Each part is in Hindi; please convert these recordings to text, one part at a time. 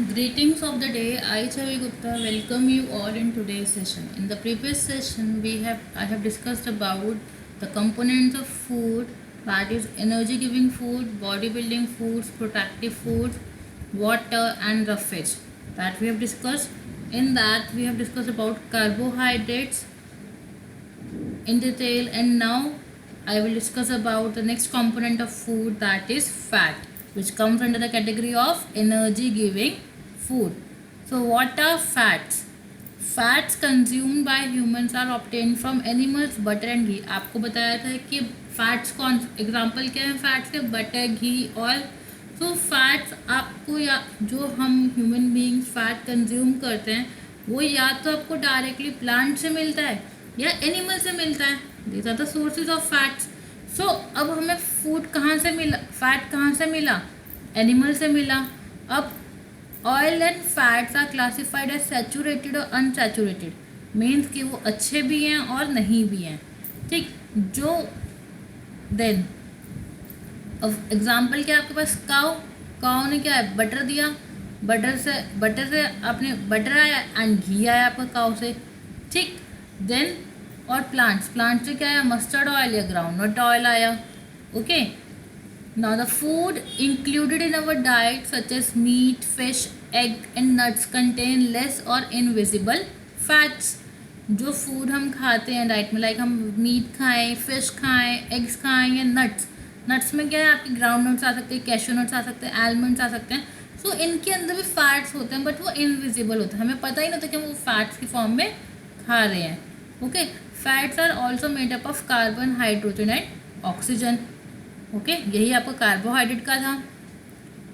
Greetings of the day. I Chavi Gupta welcome you all in today's session. In the previous session, I have discussed about the components of food, that is energy giving food, bodybuilding foods, protective foods, water and roughage. That we have discussed. In that we have discussed about carbohydrates in detail, and now I will discuss about the next component of food, that is fat, which comes under the category of energy giving food. So what are fats? Fats consumed by humans are obtained from animals, butter and ghee. आपको बताया था कि फैट्स कौन एग्जाम्पल क्या है फैट्स के, बटर, घी, ऑयल. सो फैट्स आपको या जो हम ह्यूमन बींग्स फैट कंज्यूम करते हैं वो या तो आपको डायरेक्टली प्लांट से मिलता है या एनिमल से मिलता है. These are the sources of fats. So अब हमें फूड कहाँ से मिला, फैट कहाँ से मिला, एनिमल से मिला. अब oil and fats are classified as saturated और अनसैचुरेटेड. मीन्स कि वो अच्छे भी हैं और नहीं भी हैं. ठीक. जो देन अब एग्जाम्पल क्या है आपके पास, काऊ. काऊ ने क्या है, बटर दिया. बटर से आपने बटर आया एंड घी आया आपका काऊ से. ठीक. देन और प्लांट्स से क्या आया, मस्टर्ड ऑयल या ग्राउंडनट ऑयल आया. Okay. Now the food included in our diet such as meat, fish, egg and nuts contain less और इनविजिबल फैट्स. जो फूड हम खाते हैं डाइट में, लाइक हम मीट खाएं, फिश खाएं, एग्स खाएं या नट्स. नट्स में क्या है, आपके ग्राउंड नट्स आ सकते हैं, कैशू नट्स आ सकते हैं, आलमंड्स आ सकते हैं. सो इनके अंदर भी फैट्स होते हैं बट वो इनविजिबल होते हैं, हमें पता ही नहीं होता कि हम वो फैट्स की फॉर्म में खा रहे हैं. Okay. Fats are also made up of carbon, hydrogen and oxygen. Okay. यही आपका कार्बोहाइड्रेट का था.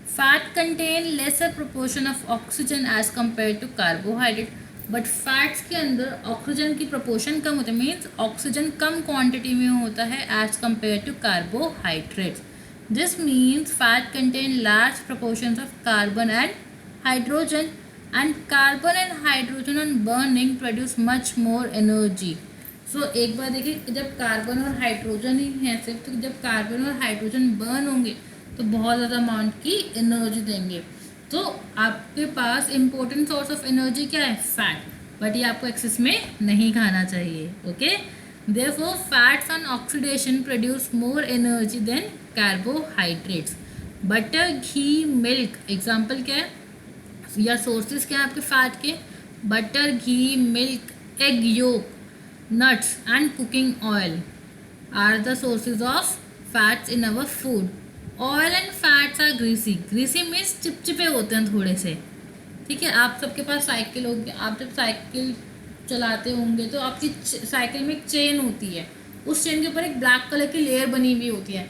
Fat contain lesser proportion of oxygen as compare to carbohydrate. But fats के अंदर ऑक्सीजन की प्रोपोर्शन कम होती है, मीन्स ऑक्सीजन कम क्वांटिटी में होता है as compare to carbohydrates. This means fat contain large proportions of carbon and hydrogen, and carbon and hydrogen on burning produce much more energy. So एक बार देखिए, जब कार्बन और हाइड्रोजन ही हैं सिर्फ, तो जब कार्बन और हाइड्रोजन बर्न होंगे तो बहुत ज़्यादा अमाउंट की एनर्जी देंगे. तो आपके पास इम्पोर्टेंट सोर्स ऑफ एनर्जी क्या है, फैट. बट ये आपको एक्सेस में नहीं खाना चाहिए. Okay. Therefore fats on oxidation produce more energy than carbohydrates. Butter, ghee, milk example क्या है या सोर्सेज क्या है आपके फैट के, butter, ghee, milk, egg yolk, nuts and cooking oil are the sources of fats in our food. Oil and fats are greasy. Greasy means चिपचिपे होते हैं थोड़े से. ठीक है. आप सबके पास साइकिल होगी, आप जब साइकिल चलाते होंगे तो आपकी साइकिल में एक चेन होती है, उस चेन के ऊपर एक ब्लैक कलर की लेयर बनी हुई होती है,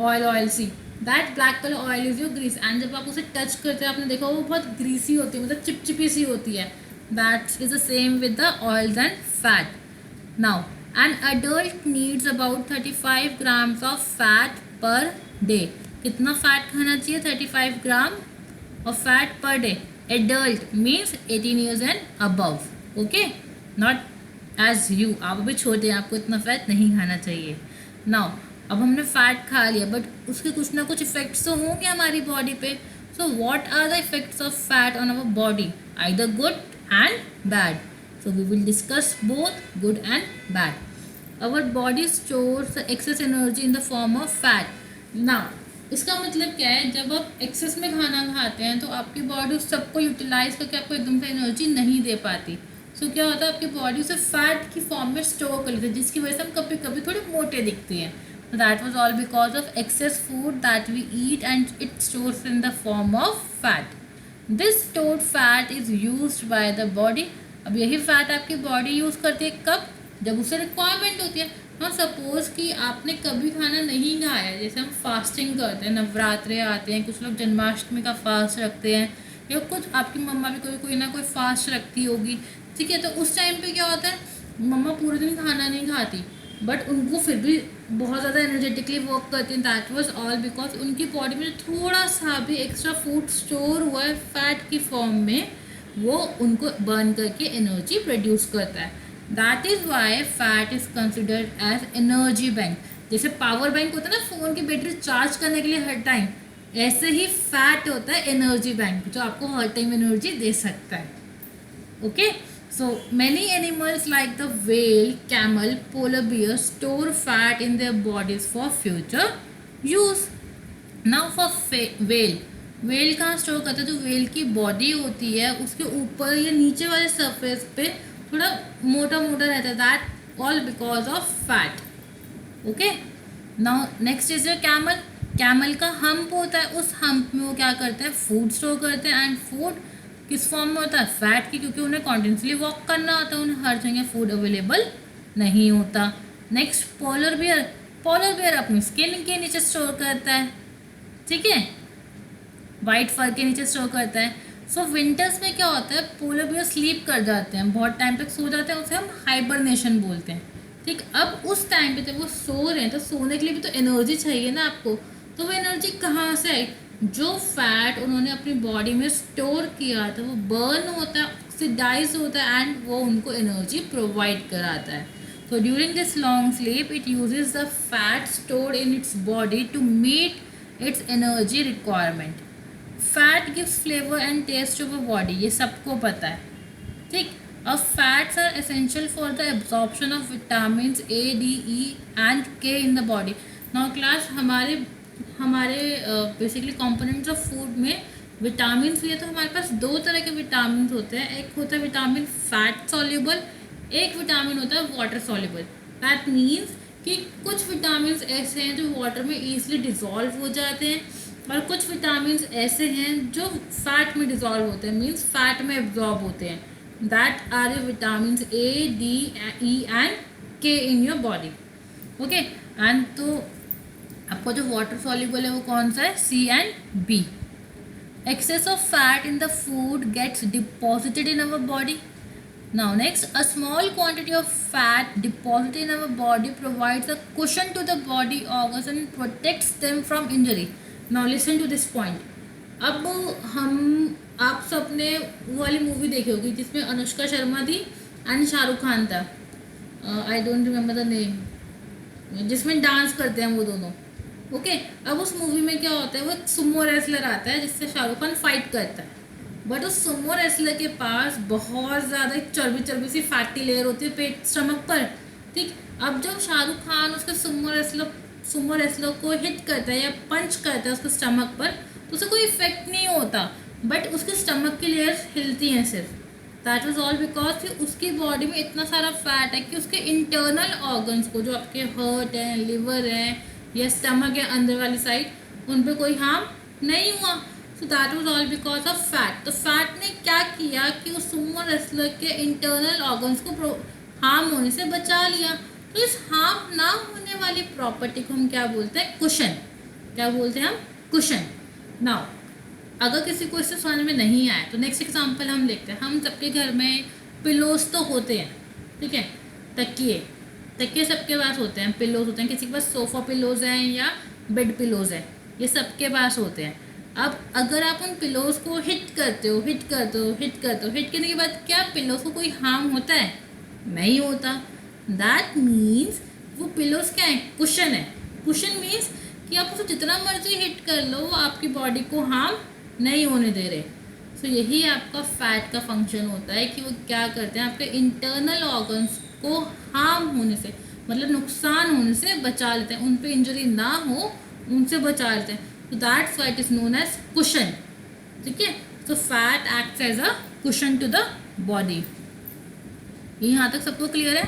oil see. That black colour oil is your grease, and जब आप उसे टच करते हैं आपने देखा वो बहुत ग्रीसी होती है, मतलब चिपचिपी सी होती है. That is the same with the oils and fat. Now, an adult needs about 35 grams of fat per day. कितना फैट खाना चाहिए, 35 ग्राम of fat per day. Adult means 18 years and above. Okay? Not as you. आप अभी छोटे हैं, आपको इतना फैट नहीं खाना चाहिए. Now, अब हमने फैट खा लिया बट उसके कुछ ना कुछ इफेक्ट्स तो होंगे हमारी बॉडी पे. So what are the effects of fat on our body? Either good and bad. So we will discuss both good and bad. Our body stores excess energy in the form of fat. Now, इसका मतलब क्या है, जब आप एक्सेस में खाना खाते हैं तो आपकी बॉडी उस सबको यूटिलाइज करके आपको एकदम से एनर्जी नहीं दे पाती. सो क्या होता है, आपकी बॉडी उसे फैट की फॉर्म में स्टोर कर लेती है, जिसकी वजह से हम कभी कभी थोड़े मोटे दिखते हैं. That was all because of excess food that we eat and it stores in the form of fat. This stored fat is used by the body. अब यही फैट आपकी बॉडी यूज़ करती है कब, जब उसे रिक्वायरमेंट होती है. हाँ, सपोज कि आपने कभी खाना नहीं खाया, जैसे हम फास्टिंग करते हैं, नवरात्रे आते हैं, कुछ लोग जन्माष्टमी का फास्ट रखते हैं, या कुछ आपकी मम्मा भी कोई ना कोई फास्ट रखती होगी. ठीक है. तो उस टाइम पे क्या होता है, मम्मा पूरे दिन खाना नहीं खाती बट उनको फिर भी बहुत ज़्यादा एनर्जेटिकली वर्क करती हैं. दैट वाज ऑल बिकॉज उनकी बॉडी में थोड़ा सा भी एक्स्ट्रा फूड स्टोर हुआ है फैट की फॉर्म में, वो उनको बर्न करके एनर्जी प्रोड्यूस करता है. That is why fat is considered as energy bank. जैसे पावर बैंक होता है ना, फ़ोन की बैटरी चार्ज करने के लिए हर टाइम, ऐसे ही फैट होता है एनर्जी बैंक, जो आपको हर टाइम एनर्जी दे सकता है. Okay, so many animals like the whale, camel, polar bear store fat in their bodies for future use. Now for whale, whale कहाँ स्टोर करता है? जो whale की बॉडी होती है उसके ऊपर या नीचे वाले सरफेस पे थोड़ा मोटा मोटा रहता है, that all because of fat. Okay, now next is camel. Camel का हम्प होता है, उस हम्प में वो क्या करते हैं? फूड स्टोर करते हैं. एंड फूड किस फॉर्म में होता है? फैट की, क्योंकि उन्हें कॉन्टिन्यूसली वॉक करना होता है, उन्हें हर जगह फूड अवेलेबल नहीं होता. Next polar bear. Polar bear अपनी स्किन के नीचे स्टोर करता है, ठीक है, वाइट फर के नीचे स्टोर करता है. सो विंटर्स में क्या होता है? पोलर बियर स्लीप कर जाते हैं, बहुत टाइम तक सो जाते हैं, उसे हम हाइबरनेशन बोलते हैं. ठीक, अब उस टाइम पे जब वो सो रहे हैं तो सोने के लिए भी तो एनर्जी चाहिए ना आपको. तो वो एनर्जी कहाँ से आई? जो फैट उन्होंने अपनी बॉडी में स्टोर किया था वो बर्न होता है, ऑक्सीडाइज होता है, एंड वो उनको एनर्जी प्रोवाइड कराता है. So during this long sleep, it uses the fat stored in its body to meet its energy requirement. Fat gives flavor and taste to the body. ये सबको पता है, ठीक. अब fats are essential for the absorption of vitamins A, D, E and K in the body. Now class, हमारे बेसिकली कंपोनेंट्स ऑफ फूड में विटामिन भी है. तो हमारे पास दो तरह के विटामिन होते हैं. एक होता है विटामिन फैट सॉल्युबल, एक विटामिन होता है वाटर सॉल्युबल. दैट मीन्स कि कुछ विटामिन ऐसे हैं जो वाटर में ईजिली डिज़ोल्व हो जाते हैं, और कुछ विटामिन ऐसे हैं जो फैट में डिज़ोल्व होते हैं, मीन्स फैट में एब्जॉर्ब होते हैं. That are a vitamin A, D, E and K in your body. Okay, and तो आपको जो वाटर सॉल्युबल है वो कौन सा है? C and B. Excess of fat in the food gets deposited in our body. Now next, a small quantity of fat deposited in our body provides a cushion to the body organs and protects them from injury. Now listen to this point. अब आप सबने वो वाली मूवी देखी होगी जिसमें अनुष्का शर्मा थी एंड शाहरुख खान था. I don't remember the name, जिसमें डांस करते हैं वो दोनों. ओके, अब उस मूवी में क्या होता है? वो एक सुमो रेसलर आता है जिससे शाहरुख खान फाइट करता है. बट उस सुमो रेसलर के पास बहुत ज़्यादा एक चर्बी सी फैटी लेयर होती है पेट स्टमक पर. ठीक, अब जब शाहरुख खान उसके सुमो रेसलर को हिट करता है या पंच करता है उसके स्टमक पर, तो उसे कोई इफेक्ट नहीं होता, बट उसके स्टमक की लेयर्स हिलती हैं सिर्फ. दैट वाज ऑल बिकॉज कि उसकी बॉडी में इतना सारा फैट है कि उसके इंटरनल ऑर्गन्स को, जो आपके हार्ट हैं, लिवर हैं या स्टमक है अंदर वाली साइड, उन पर कोई हार्म नहीं हुआ. So that was all because of fat. तो फैट ने क्या किया कि उस सुमो रेसलर के इंटरनल ऑर्गन्स को हार्म होने से बचा लिया. तो इस हार्म ना होने वाली प्रॉपर्टी को हम क्या बोलते हैं? कुशन. क्या बोलते हैं हम? कुशन. नाउ अगर किसी को इससे समझ में नहीं आया तो नेक्स्ट एग्जांपल हम देखते हैं. हम सबके घर में पिलोज तो होते हैं, ठीक है, तकिए सबके पास होते हैं, पिलोज होते हैं. किसी के पास सोफ़ा पिलोज हैं या बेड पिलोज है, ये सबके पास होते हैं. अब अगर आप उन पिलोज को हिट करते हो, हिट करने के बाद क्या पिलोज को कोई हार्म होता है? नहीं होता. दैट मीन्स वो पिलोज क्या है? कुशन है. कुशन मीन्स कि आप उसको जितना मर्जी हिट कर लो, आपकी बॉडी को हार्म नहीं होने दे रहे. सो यही आपका फैट का फंक्शन होता है कि वो क्या करते हैं? आपके इंटरनल ऑर्गन्स को हार्म होने से, मतलब नुकसान होने से बचा लेते हैं, उन पे इंजरी ना हो उनसे बचा लेते हैं. So that's why it is known as cushion. ठीक है, so fat acts as a cushion to the body. यहाँ तक सबको क्लियर है?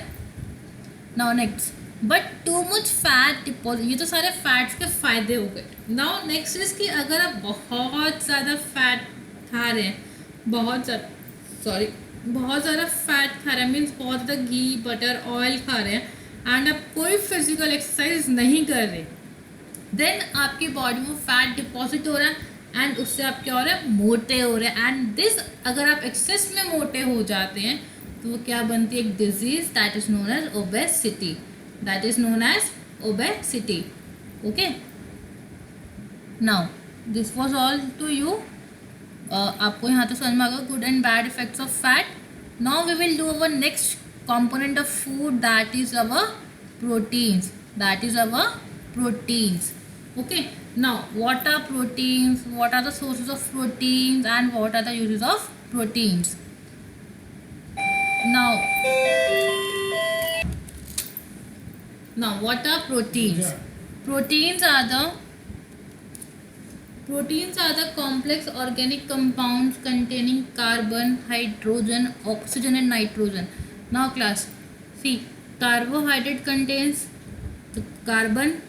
Now next, but too much fat deposit. ये तो सारे फैट्स के फायदे हो गए. Now next is कि अगर आप बहुत ज़्यादा फैट खा रहे हैं, बहुत ज़्यादा फैट खा रहे हैं, मीन्स बहुत ज़्यादा घी, बटर, ऑयल खा रहे हैं, एंड आप कोई फिजिकल एक्सरसाइज नहीं कर रहे, देन आपकी बॉडी में फैट डिपॉजिट हो रहा है एंड उससे आप क्या हो रहा है? मोटे हो रहे हैं. एंड दिस, अगर आप एक्सेस में मोटे हो जाते हैं तो वो क्या बनती है? एक disease, that is known as obesity. Okay, now this was all to you. आपको यहाँ तक समझ में आ गया good and bad effects of fat. Now we will do our next component of food, that is our proteins. Okay, Now, what are proteins? What are the sources of proteins and what are the uses of proteins? Now, what are proteins? Proteins are the Proteins are the complex organic compounds containing carbon, hydrogen, oxygen and nitrogen. Now class, see, carbohydrate contains the carbon,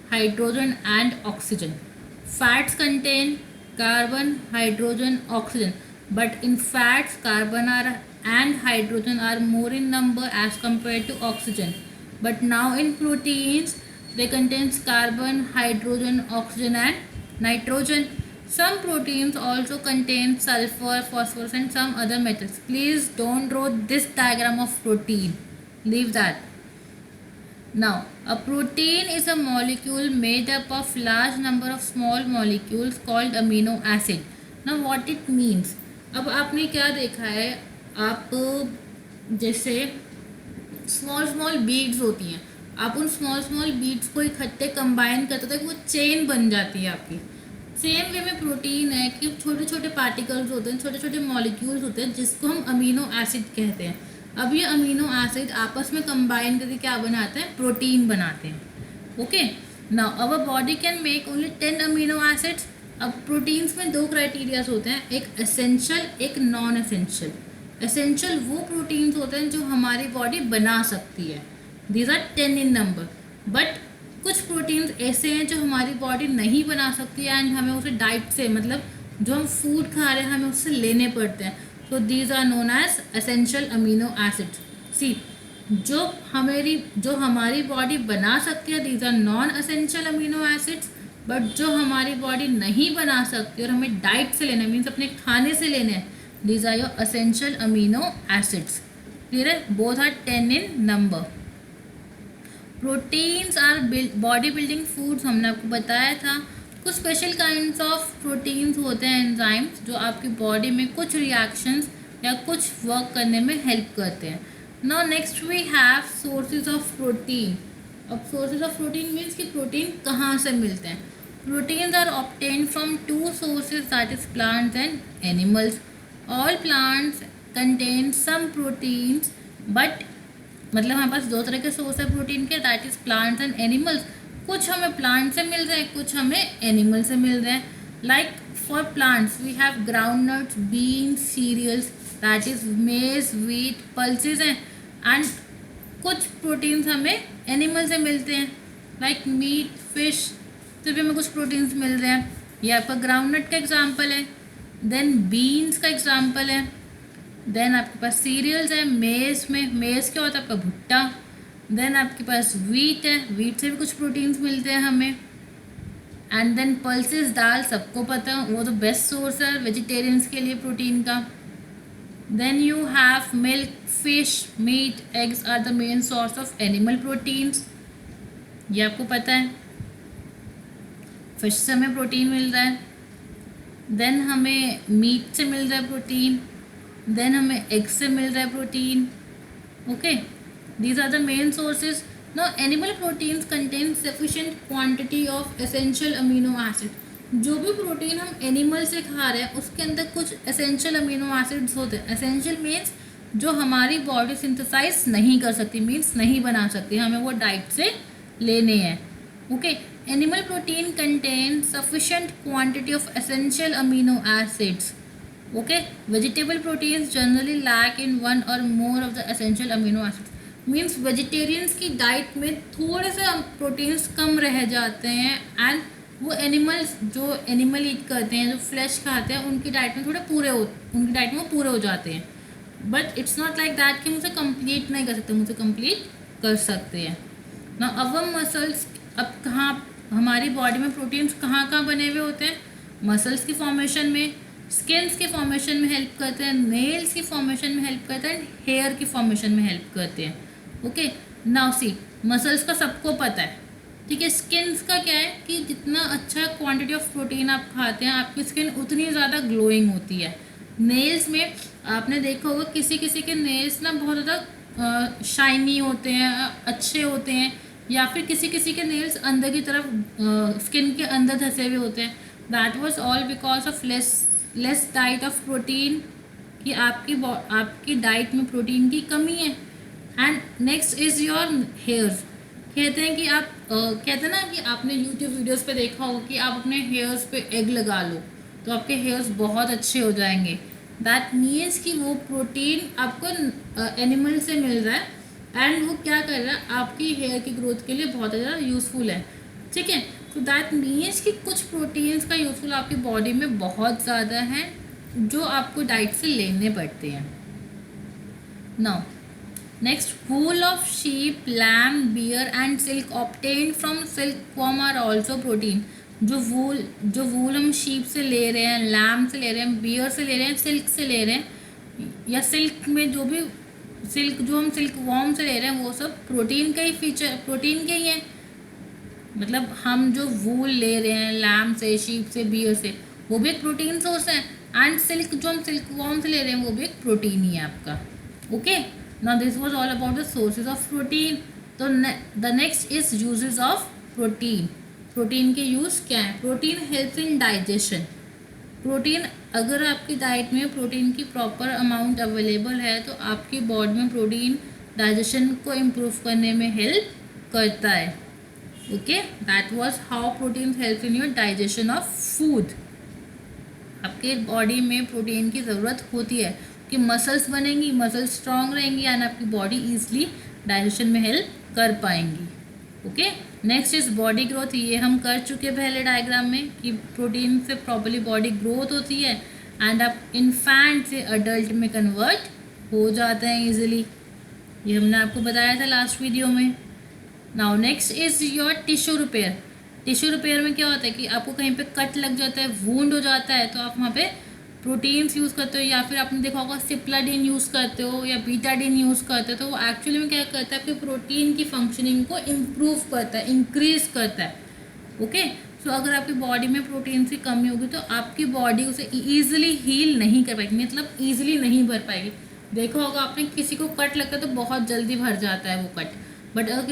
hydrogen and oxygen. Fats contain carbon, hydrogen, oxygen. But in fats, carbon are and hydrogen are more in number as compared to oxygen. But now in proteins, they contains carbon, hydrogen, oxygen and nitrogen. Some proteins also contain sulfur, phosphorus and some other metals. Please don't draw this diagram of protein. Leave that. Now, a protein is a molecule made up of large number of small molecules called amino acid. Now, what it means? अब आपने क्या देखा है, आप जैसे स्मॉल बीड्स होती हैं, आप उन स्मॉल बीड्स को इकट्ठे कंबाइन करते तो वो चेन बन जाती है आपकी. सेम वे में प्रोटीन है कि छोटे छोटे पार्टिकल्स होते हैं, छोटे छोटे मॉलिक्यूल्स होते हैं जिसको हम अमीनो एसिड कहते हैं. अब ये अमीनो एसिड आपस में कंबाइन करके क्या बनाते हैं? प्रोटीन बनाते हैं. Okay, now our body can make only 10 amino acids. अब प्रोटीन्स में दो क्राइटेरियाज होते हैं, एक एसेंशियल एक नॉन एसेंशियल. एसेंशियल वो प्रोटीन्स होते हैं जो हमारी बॉडी बना सकती है, these are 10 in number. But कुछ प्रोटीन्स ऐसे हैं जो हमारी बॉडी नहीं बना सकती है एंड हमें उसे डाइट से, मतलब जो हम फूड खा रहे हैं हमें उससे लेने पड़ते हैं. So these are known as essential amino acids. See, जो हमारी बॉडी बना सकती है these are non essential amino acids. But जो हमारी बॉडी नहीं बना सकती और हमें डाइट से लेना मीन्स अपने खाने से लेने हैं, these are your essential amino acids. Clear है? Both are 10 in number. Proteins are body building foods, हमने आपको बताया था. कुछ स्पेशल काइंड्स ऑफ प्रोटीन्स होते हैं, एंजाइम्स, जो आपकी बॉडी में कुछ रिएक्शंस या कुछ वर्क करने में हेल्प करते हैं. Now next we have sources of protein. अब सोर्सेज ऑफ प्रोटीन मीन्स कि प्रोटीन कहाँ से मिलते हैं. Proteins are obtained from 2 sources, that is plants and animals. All plants contain some proteins, but मतलब हमारे पास 2 तरह के सोर्स है प्रोटीन के, that is plants and animals. कुछ हमें प्लांट से मिल रहे हैं, कुछ हमें एनिमल से मिल रहे हैं. Like for plants we have groundnuts, beans, cereals, that is maize, wheat, pulses हैं. एंड कुछ प्रोटीन्स हमें एनिमल से मिलते हैं, लाइक मीट, फिश, तो भी हमें कुछ प्रोटीन्स मिल रहे हैं. ये आपका ग्राउंडनट का एग्जाम्पल है. देन बीन्स का एग्जाम्पल है. देन आपके पास सीरियल्स है, मेज में, मेज क्या होता है आपका भुट्टा. देन आपके पास व्हीट है, व्हीट से भी कुछ प्रोटीन्स मिलते हैं हमें. एंड देन पल्सेस, दाल, सबको पता है वो तो बेस्ट सोर्स है वेजिटेरियंस के लिए प्रोटीन का. Then you have milk, fish, meat, eggs are the main source of animal proteins. ये आपको पता है. फिश से हमें प्रोटीन मिल रहा है. देन हमें मीट से मिल रहा है प्रोटीन. देन हमें एग से मिल रहा है protein. Okay, these are the main sources. Now animal proteins contain sufficient quantity of essential amino acid. जो भी प्रोटीन हम एनिमल से खा रहे हैं उसके अंदर कुछ एसेंशियल अमीनो एसिड्स होते हैं. एसेंशियल मीन्स जो हमारी बॉडी सिंथेसाइज नहीं कर सकती, मीन्स नहीं बना सकती, हमें वो डाइट से लेने हैं. Okay, animal protein contain sufficient quantity of essential amino acids. Okay, vegetable proteins generally lack in 1 or more of the essential amino acids. Means vegetarians की डाइट में थोड़े से प्रोटीन्स कम रह जाते हैं एंड वो एनिमल्स जो एनिमल ईट करते हैं, जो फ्लैश खाते हैं, उनकी डाइट में उनकी डाइट में वो पूरे हो जाते हैं. But it's not like that कि मुझे कंप्लीट नहीं कर सकते, मुझे कंप्लीट कर सकते हैं. ना अवर मसल्स, अब कहाँ हमारी बॉडी में प्रोटीन्स कहाँ कहाँ बने हुए होते हैं? मसल्स की फॉर्मेशन में, स्किन्स के फॉर्मेशन में हेल्प करते हैं, नेल्स की फॉर्मेशन में हेल्प करते हैं, हेयर की फॉर्मेशन में हेल्प करते हैं. ओके, नाउ सी, मसल्स का सबको पता है, ठीक है. स्किन्स का क्या है कि जितना अच्छा क्वांटिटी ऑफ प्रोटीन आप खाते हैं आपकी स्किन उतनी ज़्यादा ग्लोइंग होती है. नेल्स में आपने देखा होगा किसी किसी के नेल्स ना बहुत ज़्यादा शाइनी होते हैं, अच्छे होते हैं, या फिर किसी किसी के नेल्स अंदर की तरफ स्किन के अंदर धंसे हुए होते हैं। That was all because of less diet of protein, कि आपकी डाइट में प्रोटीन की कमी है। And next is your hairs. कहते हैं कि आप कहते हैं ना कि आपने यूट्यूब वीडियोस पे देखा हो कि आप अपने हेयर्स पे एग लगा लो तो आपके हेयर्स बहुत अच्छे हो जाएंगे। दैट मीन्स कि वो प्रोटीन आपको एनिमल से मिल रहा है एंड वो क्या कर रहा है, आपकी हेयर की ग्रोथ के लिए बहुत ज़्यादा यूज़फुल है। ठीक है, तो दैट मीन्स कि कुछ प्रोटीन्स का यूज़फुल आपकी बॉडी में बहुत ज़्यादा है जो आपको डाइट से लेने पड़ते हैं। Now next, wool of sheep, lamb, bear and silk obtained from silkworm are also protein। जो वूल हम शीप से ले रहे हैं, लैम से ले रहे हैं, बियर से ले रहे हैं, सिल्क से ले रहे हैं, या सिल्क में जो भी सिल्क जो हम सिल्क वॉर्म से ले रहे हैं वो सब प्रोटीन का ही फीचर, प्रोटीन के ही है। मतलब हम जो वूल ले रहे हैं लैम से, शीप से, बियर से, वो भी एक प्रोटीन सोर्स है। एंड सिल्क जो हम सिल्क वॉर्म से ले रहे हैं वो भी एक प्रोटीन ही है आपका। Okay, now this was all about the sources of protein. तो the next is uses of protein. Protein के यूज़ क्या है? Protein helps in digestion. Protein, अगर आपकी डाइट में प्रोटीन की प्रॉपर अमाउंट अवेलेबल है तो आपकी बॉडी में प्रोटीन डाइजेशन को इम्प्रूव करने में हेल्प करता है। Okay, that was how protein help in your digestion of food. आपके बॉडी में प्रोटीन की ज़रूरत होती है कि मसल्स बनेंगी, मसल्स स्ट्रांग रहेंगी एंड आपकी बॉडी ईजिली डाइजेशन में हेल्प कर पाएंगी। Okay, next is body growth. ये हम कर चुके पहले डायग्राम में कि प्रोटीन से प्रॉपर्ली बॉडी ग्रोथ होती है एंड आप इन्फेंट से अडल्ट में कन्वर्ट हो जाते हैं ईजिली। ये हमने आपको बताया था लास्ट वीडियो में। Now next is your tissue repair. Tissue repair में क्या होता है कि आपको कहीं पे कट लग जाता है, वूंड हो जाता है, तो आप वहाँ पे प्रोटीन्स यूज़ करते हो, या फिर आपने देखा होगा सिप्लाडीन यूज़ करते हो या बीटाडीन यूज़ करते हो। तो वो एक्चुअली में क्या करता है, आपके प्रोटीन की फंक्शनिंग को इम्प्रूव करता है, इंक्रीज करता है। ओके, सो अगर आपकी बॉडी में प्रोटीन की कमी होगी तो आपकी बॉडी उसे ईजिली हील नहीं कर पाएगी, मतलब ईजिली नहीं भर पाएगी। देखा होगा आपने, किसी को कट लगता है तो बहुत जल्दी भर जाता है वो कट, बट अगर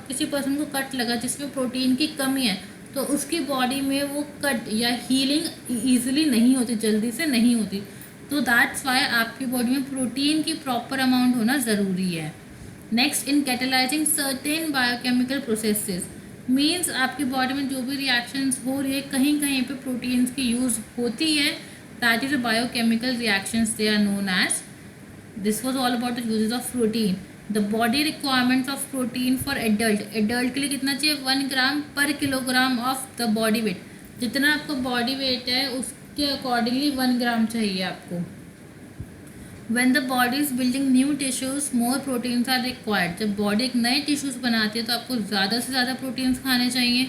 किसी पर्सन को कट लगा जिसमें प्रोटीन की कमी है तो उसकी बॉडी में वो कट या हीलिंग ईजिली नहीं होती, जल्दी से नहीं होती। तो दैट्स वाई आपकी बॉडी में प्रोटीन की प्रॉपर अमाउंट होना ज़रूरी है। Next, in catalyzing certain biochemical processes, means आपकी बॉडी में जो भी रिएक्शंस हो रही है कहीं कहीं पे प्रोटीन्स की यूज़ होती है। That is a biochemical reactions, they are known as. This was all about the uses of protein. The body requirements of protein for adult. Adult के लिए कितना चाहिए? 1 gram per kilogram of the body weight. जितना आपका बॉडी वेट है उसके अकॉर्डिंगली 1 ग्राम चाहिए आपको। When the body is building new tissues, more proteins are required। जब बॉडी एक नए टिश्यूज बनाती है तो आपको ज़्यादा से ज़्यादा प्रोटीन्स खाने चाहिए।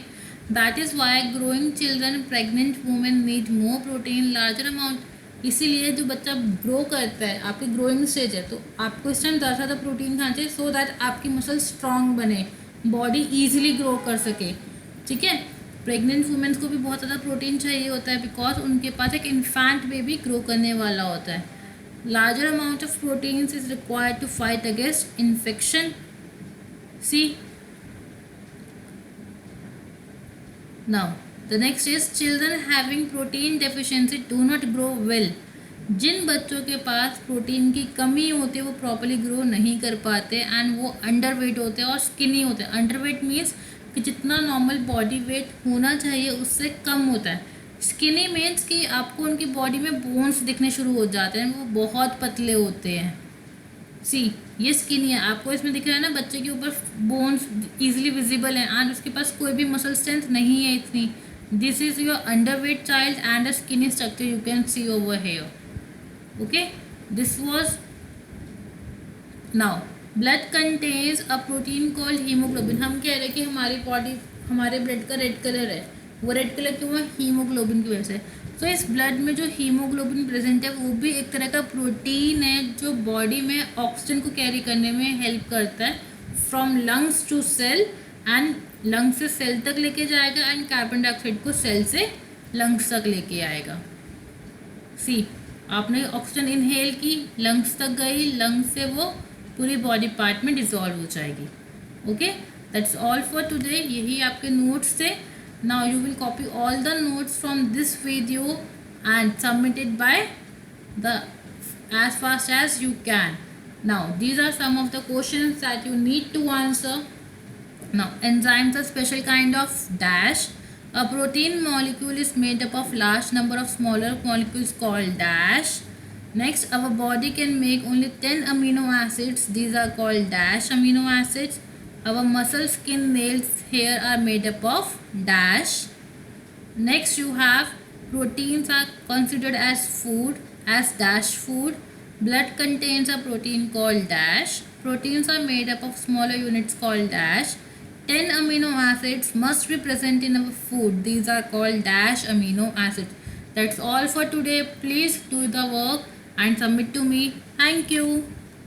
That is Y growing children, pregnant women need more protein larger amount. इसीलिए जो बच्चा ग्रो करता है, आपकी ग्रोइंग स्टेज है, तो आपको इस टाइम ज़्यादा से ज़्यादा प्रोटीन खाना चाहिए सो दैट आपकी मसल स्ट्रांग बने, बॉडी ईजिली ग्रो कर सके। ठीक है, प्रेग्नेंट वुमेन्स को भी बहुत ज़्यादा प्रोटीन चाहिए होता है बिकॉज उनके पास एक इन्फेंट बेबी ग्रो करने वाला होता है। Larger amount of proteins is required to fight against infection. See, now the next is children having protein deficiency do not grow well। जिन बच्चों के पास प्रोटीन की कमी होती है वो प्रॉपर्ली ग्रो नहीं कर पाते एंड वो अंडरवेट होते हैं और स्किनी होते हैं। अंडरवेट मीन्स कि जितना नॉर्मल बॉडी वेट होना चाहिए उससे कम होता है। स्किनी मीन्स कि आपको उनकी बॉडी में बोन्स दिखने शुरू हो जाते हैं, वो बहुत पतले होते हैं। सी, ये स्किनी है, आपको इसमें दिख रहा है ना, बच्चे के ऊपर बोन्स इजीली विजिबल हैं एंड उसके पास कोई भी मसल स्ट्रेंथ नहीं है इतनी। This is your underweight child and a skinny structure you can see over here. Okay, this was. Now blood contains a protein called haemoglobin. हम कह रहे हैं कि हमारी बॉडी, हमारे ब्लड का रेड कलर है, वो रेड कलर क्यों है? हीमोग्लोबिन की वजह से। तो इस ब्लड में जो हीमोग्लोबिन प्रेजेंट है वो भी एक तरह का प्रोटीन है जो बॉडी में ऑक्सीजन को कैरी करने में हेल्प करता है from lungs to cell, and lungs से सेल तक लेके जाएगा एंड कार्बन डाइऑक्साइड को सेल से लंग्स तक लेके आएगा। सी, आपने ऑक्सीजन इनहेल की, लंग्स तक गई, लंग्स से वो पूरी बॉडी पार्ट में डिजॉल्व हो जाएगी। Okay, that's all for today. यही आपके नोट्स थे. Now you will copy all the notes from this video and submit it by the as fast as you can. Now these are some of the questions that you need to answer. Now enzymes are special kind of dash. A protein molecule is made up of large number of smaller molecules called dash. Next, our body can make only 10 amino acids. These are called dash amino acids. Our muscle, skin, nails, hair are made up of dash. Next you have proteins are considered as food as dash food. Blood contains a protein called dash. Proteins are made up of smaller units called dash. 10 amino acids must be present in our food. These are called dash amino acids. That's all for today. Please do the work and submit to me. Thank you.